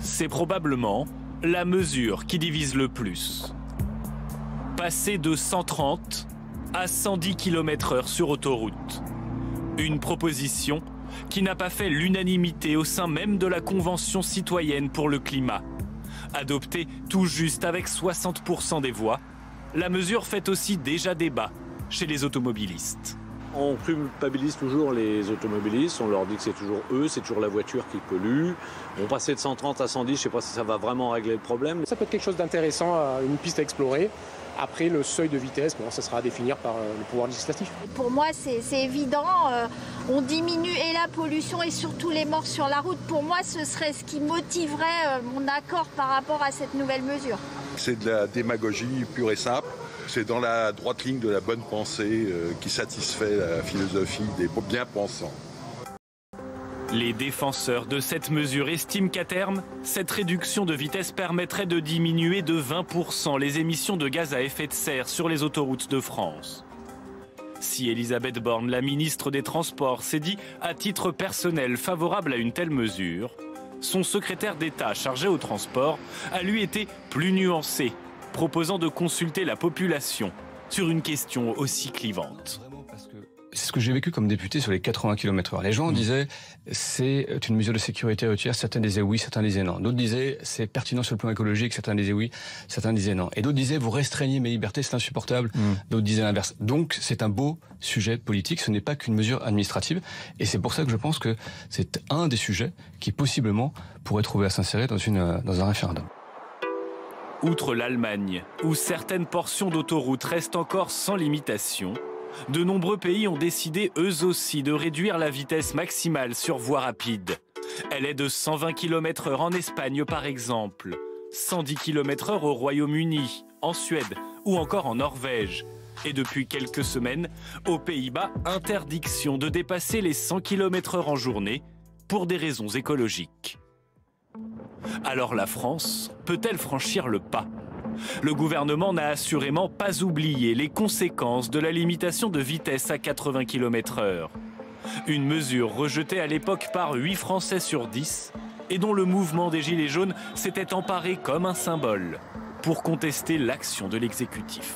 C'est probablement la mesure qui divise le plus. Passer de 130 à 110 km/h sur autoroute. Une proposition qui n'a pas fait l'unanimité au sein même de la Convention citoyenne pour le climat. Adoptée tout juste avec 60% des voix, la mesure fait aussi déjà débat chez les automobilistes. On culpabilise toujours les automobilistes, on leur dit que c'est toujours eux, c'est toujours la voiture qui pollue. On passait de 130 à 110, je ne sais pas si ça va vraiment régler le problème. Ça peut être quelque chose d'intéressant, une piste à explorer. Après, le seuil de vitesse, bon, ça sera à définir par le pouvoir législatif. Pour moi, c'est évident. On diminue et la pollution et surtout les morts sur la route. Pour moi, ce serait ce qui motiverait mon accord par rapport à cette nouvelle mesure. C'est de la démagogie pure et simple. C'est dans la droite ligne de la bonne pensée qui satisfait la philosophie des bien-pensants. Les défenseurs de cette mesure estiment qu'à terme, cette réduction de vitesse permettrait de diminuer de 20% les émissions de gaz à effet de serre sur les autoroutes de France. Si Elisabeth Borne, la ministre des Transports, s'est dit à titre personnel favorable à une telle mesure, son secrétaire d'État chargé au transport a lui été plus nuancé, proposant de consulter la population sur une question aussi clivante. C'est ce que j'ai vécu comme député sur les 80 km/h. Les gens disaient c'est une mesure de sécurité routière, certains disaient oui, certains disaient non. D'autres disaient c'est pertinent sur le plan écologique, certains disaient oui, certains disaient non. Et d'autres disaient vous restreignez mes libertés, c'est insupportable. D'autres disaient l'inverse. Donc c'est un beau sujet politique, ce n'est pas qu'une mesure administrative. Et c'est pour ça que je pense que c'est un des sujets qui possiblement pourrait trouver à s'insérer dans un référendum. Outre l'Allemagne, où certaines portions d'autoroutes restent encore sans limitation, de nombreux pays ont décidé eux aussi de réduire la vitesse maximale sur voie rapide. Elle est de 120 km/h en Espagne par exemple, 110 km/h au Royaume-Uni, en Suède ou encore en Norvège. Et depuis quelques semaines, aux Pays-Bas, interdiction de dépasser les 100 km/h en journée pour des raisons écologiques. Alors la France peut-elle franchir le pas ? Le gouvernement n'a assurément pas oublié les conséquences de la limitation de vitesse à 80 km/h. Une mesure rejetée à l'époque par 8 Français sur 10 et dont le mouvement des Gilets jaunes s'était emparé comme un symbole pour contester l'action de l'exécutif.